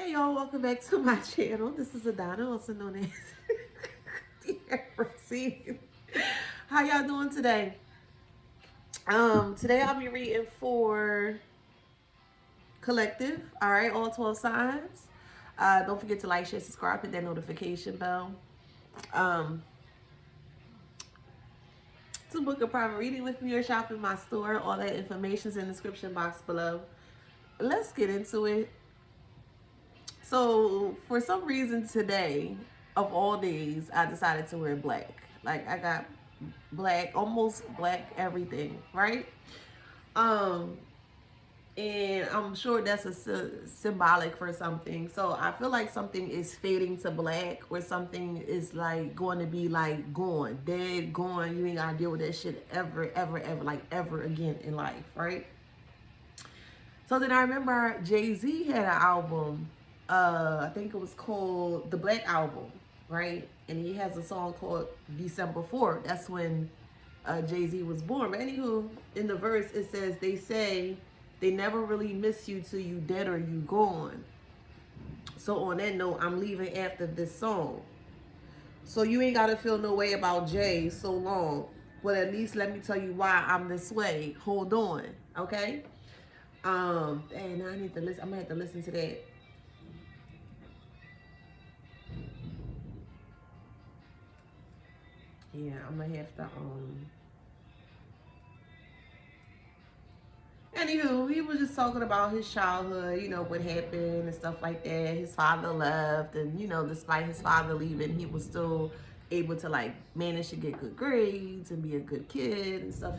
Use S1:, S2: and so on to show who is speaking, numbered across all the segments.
S1: Hey y'all, welcome back to my channel. This is Adana, also known as TheAfrozen. How y'all doing today? Today I'll be reading for collective. All right, all 12 signs. Don't forget to like, share, subscribe, hit that notification bell. Um, to book a private reading with me or shop in my store, all that information is in the description box below. Let's get into it. So for some reason today, of all days, I decided to wear black. Like I got black, almost black everything, right? Um, and I'm sure that's symbolic for something. So I feel like something is fading to black, or something is like going to be like gone, dead, gone. You ain't gotta deal with that shit ever, ever, ever, like ever again in life, right? So then I remember Jay-Z had an album, I think it was called The Black Album, right? And he has a song called December 4th. That's when Jay-Z was born. But anywho, in the verse it says, they say they never really miss you till you dead or you gone. So on that note, I'm leaving after this song. So you ain't gotta feel no way about Jay so long. But at least let me tell you why I'm this way. Hold on, okay? And I need to listen. I'm gonna have to listen to that. Yeah, I'm gonna have to. Anywho, he was just talking about his childhood, you know, what happened and stuff like that. His father left, and you know, despite his father leaving, he was still able to like manage to get good grades and be a good kid and stuff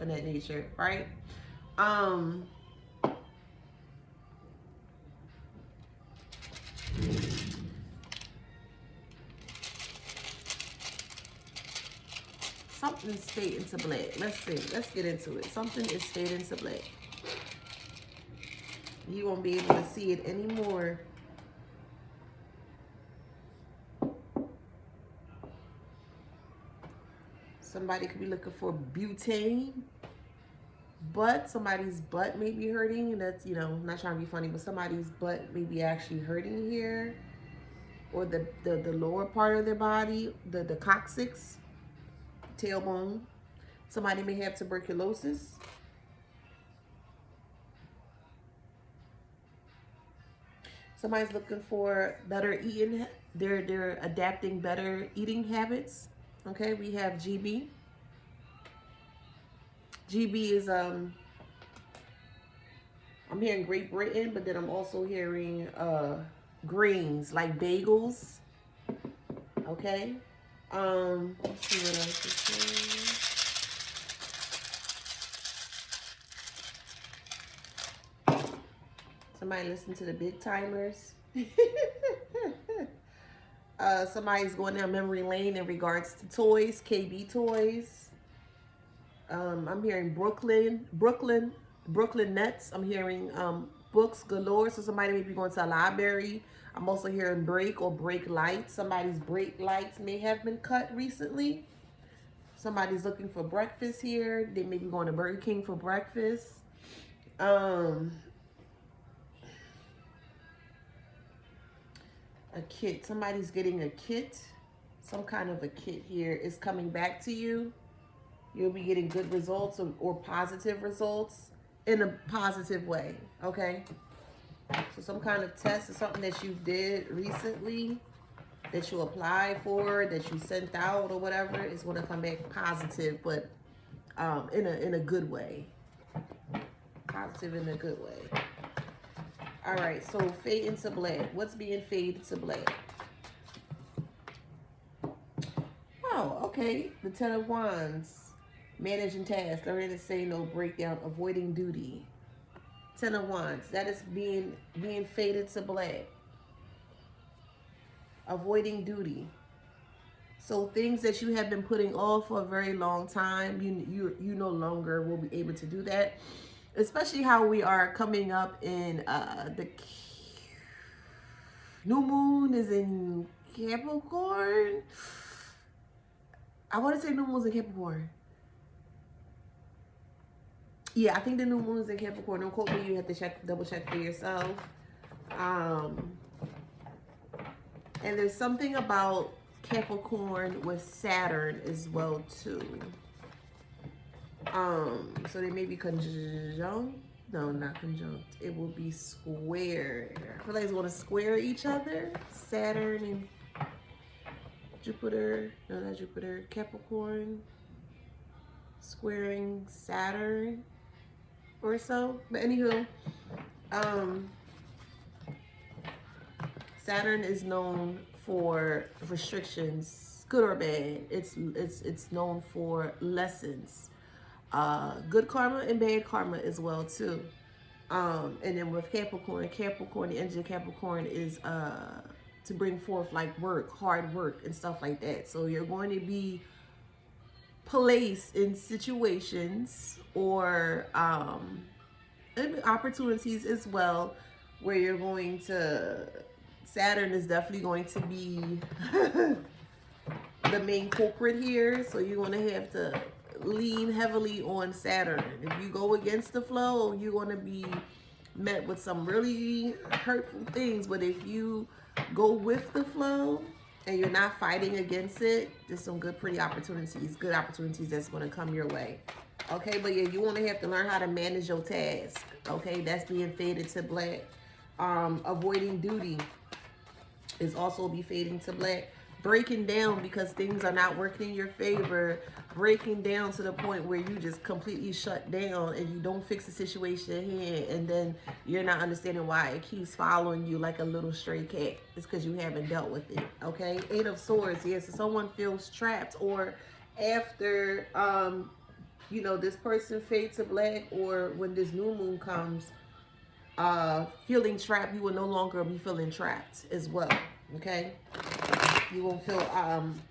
S1: in that nature, right? Um, Something's fading to black. Let's see. Let's get into it. Something is fading to black. You won't be able to see it anymore. Somebody could be looking for butane, but somebody's butt may be hurting. And that's, you know, not trying to be funny, but somebody's butt may be actually hurting here. Or the lower part of their body, the coccyx, tailbone. Somebody may have tuberculosis. Somebody's looking for better eating. They're adapting better eating habits. Okay, we have GB. GB is I'm hearing Great Britain, but then I'm also hearing greens like bagels. Okay. Let's see what else is here. Somebody listen to the big timers. Somebody's going down memory lane in regards to toys, KB toys. I'm hearing Brooklyn Nets. I'm hearing books galore. So somebody may be going to a library. I'm also hearing break or brake lights. Somebody's brake lights may have been cut recently. Somebody's looking for breakfast here. They may be going to Burger King for breakfast. A kit. Somebody's getting a kit. Some kind of a kit here is coming back to you. You'll be getting good results or positive results in a positive way, okay? So some kind of test is something that you did recently, that you applied for, that you sent out or whatever, is going to come back positive, but in a good way. Positive in a good way. All right, so fade into black. What's being faded to black? Oh, okay. The Ten of Wands. Managing tasks, learning to say no, breakdown, avoiding duty. Ten of Wands, that is being faded to black. Avoiding duty. So things that you have been putting off for a very long time, you no longer will be able to do that. Especially how we are coming up in the new moon is in Capricorn. I want to say new moon's in Capricorn. Yeah, I think the new moon's in Capricorn. Don't quote me. You have to double check for yourself. Um, and there's something about Capricorn with Saturn as well too. So they may be conjunct. No, not conjunct. It will be square. I feel like it's going to square each other. Saturn and Jupiter. No, not Jupiter. Capricorn squaring Saturn or so. But anywho, um, Saturn is known for restrictions, good or bad. It's known for lessons, good karma and bad karma as well too. And then with Capricorn, the energy of Capricorn is to bring forth like work, hard work, and stuff like that. So you're going to be placed in situations or opportunities as well where you're going to. Saturn is definitely going to be the main culprit here, so you're going to have to lean heavily on Saturn. If you go against the flow, you're going to be met with some really hurtful things. But if you go with the flow and you're not fighting against it, there's some good opportunities that's going to come your way. Okay, but yeah, you want to have to learn how to manage your task. Okay, that's being faded to black. Avoiding duty is also be fading to black. Breaking down because things are not working in your favor. Breaking down to the point where you just completely shut down and you don't fix the situation at hand, and then you're not understanding why it keeps following you like a little stray cat. It's because you haven't dealt with it. Okay, 8 of Swords. Yes, so someone feels trapped, or after this person fades to black, or when this new moon comes, feeling trapped, you will no longer be feeling trapped as well. Okay, you won't feel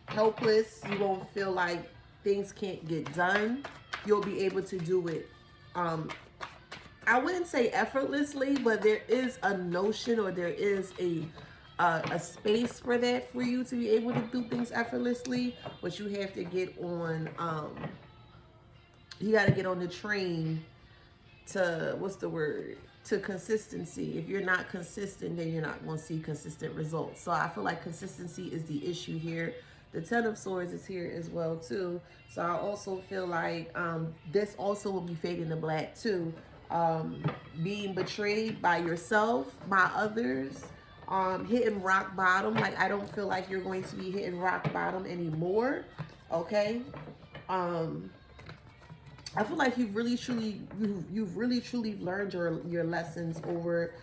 S1: helpless. You won't feel like things can't get done. You'll be able to do it. I wouldn't say effortlessly, but there is a notion, or there is a space for that, for you to be able to do things effortlessly. But you have to get on. You got to get on the train to, what's the word, to consistency. If you're not consistent, then you're not going to see consistent results. So I feel like consistency is the issue here. The 10 of Swords is here as well too. So I also feel like this also will be fading to black too. Being betrayed by yourself, by others, hitting rock bottom. Like, I don't feel like you're going to be hitting rock bottom anymore. Okay. I feel like you've really truly learned your lessons over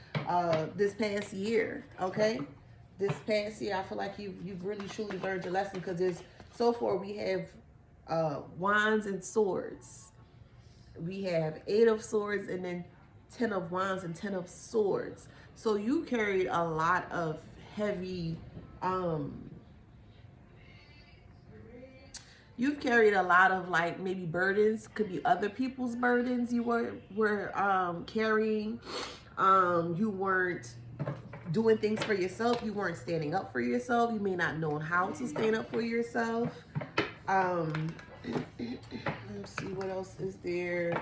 S1: this past year. Okay, this past year, I feel like you've really truly learned your lesson, because there's, so far we have Wands and Swords. We have 8 of Swords, and then 10 of Wands and 10 of Swords. So you carried a lot of heavy you've carried a lot of, like, maybe burdens, could be other people's burdens you were carrying. You weren't doing things for yourself. You weren't standing up for yourself. You may not know how to stand up for yourself. Let's see, what else is there?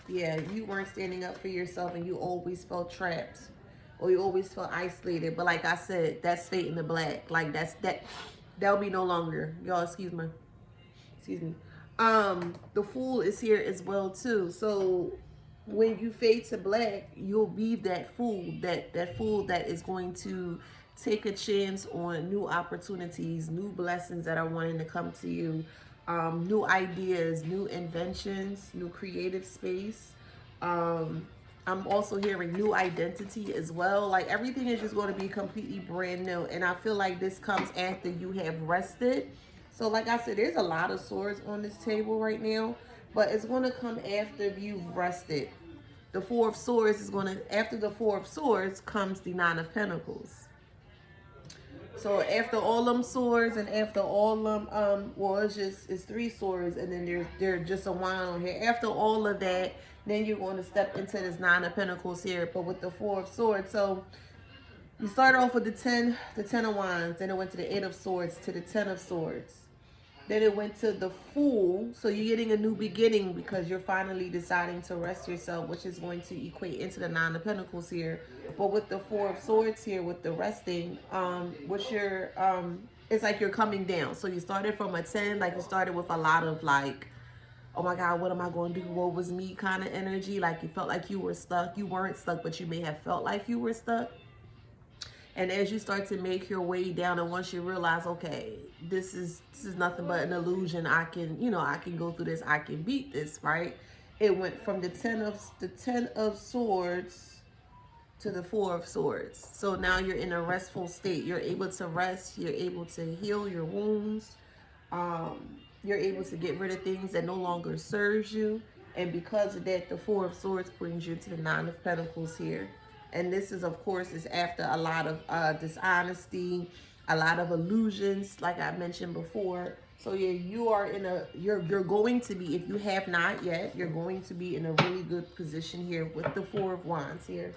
S1: Yeah, you weren't standing up for yourself, and you always felt trapped, or you always felt isolated. But like I said, that's fate in the black. Like, that'll be no longer. Y'all, excuse me. The Fool is here as well too. So when you fade to black, you'll be that fool, that fool that is going to take a chance on new opportunities, new blessings that are wanting to come to you, new ideas, new inventions, new creative space. I'm also hearing new identity as well. Like, everything is just going to be completely brand new. And I feel like this comes after you have rested. So like I said, there's a lot of swords on this table right now, but it's going to come after you've rested. The 4 of Swords is going to, after the 4 of Swords comes the 9 of Pentacles. So after all them swords, and after all them, well, it's 3 swords, and then there's just a wand on here. After all of that, then you're going to step into this 9 of Pentacles here, but with the 4 of Swords. So you start off with the 10 of Wands, then it went to the 8 of Swords, to the 10 of Swords. Then it went to the Fool. So you're getting a new beginning because you're finally deciding to rest yourself, which is going to equate into the Nine of Pentacles here. But with the Four of Swords here, with the resting, what's your it's like you're coming down. So you started from a 10, like you started with a lot of like, oh my God, what am I going to do? What was me kind of energy? Like you felt like you were stuck. You weren't stuck, but you may have felt like you were stuck. And as you start to make your way down, and once you realize, okay, this is nothing but an illusion. I can, I can go through this. I can beat this, right? It went from the 10 of Swords to the Four of Swords. So now you're in a restful state. You're able to rest. You're able to heal your wounds. You're able to get rid of things that no longer serves you. And because of that, the Four of Swords brings you to the Nine of Pentacles here. And this is, of course, is after a lot of dishonesty, a lot of illusions, like I mentioned before. So yeah, you are in a, you're going to be, if you have not yet, you're going to be in a really good position here with the Four of Wands here,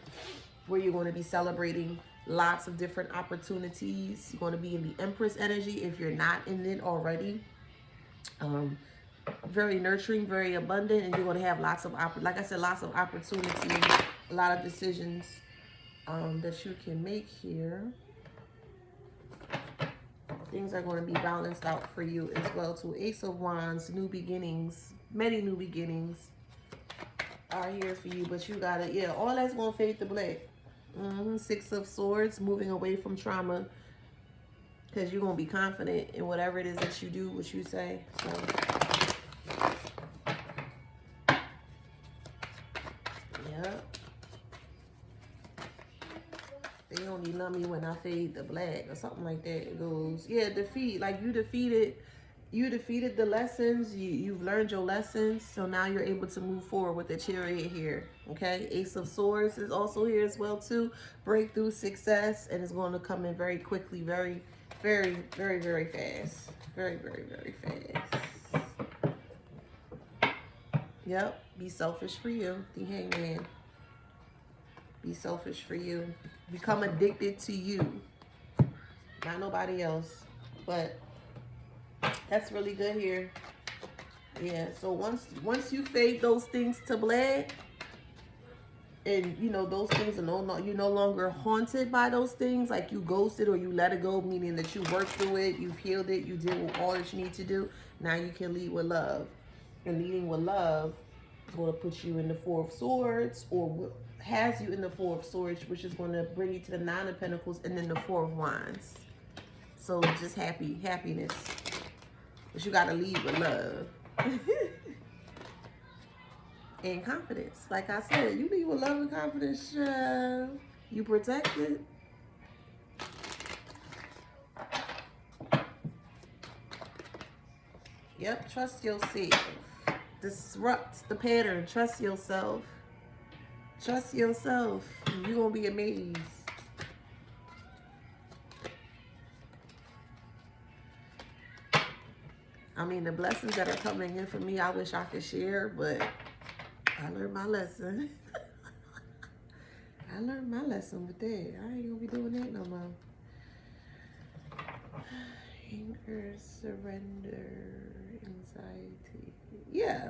S1: where you're going to be celebrating lots of different opportunities. You're going to be in the Empress energy if you're not in it already. Very nurturing, very abundant, and you're going to have lots of, like I said, lots of opportunities, a lot of decisions that you can make here. Things are going to be balanced out for you as well too. Ace of Wands, new beginnings, many new beginnings are here for you, but you got to, yeah, all that's going to fade to black. Six of Swords, moving away from trauma, because you're going to be confident in whatever it is that you do, what you say. So they only love me when I fade the black or something like that. It goes, yeah, defeat. Like you defeated the lessons. You've learned your lessons. So now you're able to move forward with the Chariot here. Okay. Ace of Swords is also here as well too. Breakthrough, success, and it's going to come in very quickly, very, very, very, very fast. Very, very, very fast. Yep. Be selfish for you. The Hangman. Be selfish for you. Become addicted to you. Not nobody else. But that's really good here. Yeah, so once you fade those things to black, and those things are you're no longer haunted by those things, like you ghosted or you let it go, meaning that you worked through it, you've healed it, you did all that you need to do. Now you can lead with love. And leading with love is going to put you in the Four of Swords, or has you in the Four of Swords, which is going to bring you to the Nine of Pentacles and then the Four of Wands. So just happiness. But you got to lead with love. And confidence. Like I said, you lead with love and confidence. You protect it. Yep, trust yourself. Disrupt the pattern. Trust yourself. Trust yourself. You're going to be amazed. I mean, the blessings that are coming in for me, I wish I could share, but I learned my lesson. I learned my lesson with that. I ain't going to be doing that no more. Anger, surrender, anxiety. Yeah.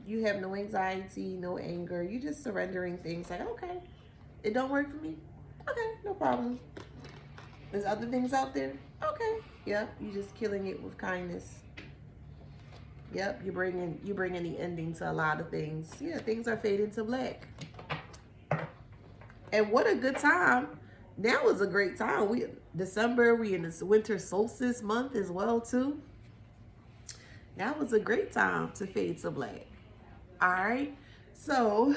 S1: You have no anxiety, no anger. You just surrendering things like, okay, it don't work for me. Okay, no problem. There's other things out there. Okay. Yep. You just killing it with kindness. Yep. You're bringing the ending to a lot of things. Yeah. Things are fading to black. And what a good time. Now is a great time. December, we in this winter solstice month as well too. That was a great time to fade to black. All right. So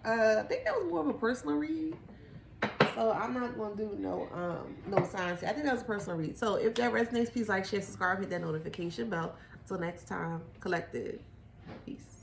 S1: I think that was more of a personal read. So I'm not gonna do no signs. I think that was a personal read. So if that resonates, please like, share, subscribe, hit that notification bell. Until next time, collective. Peace.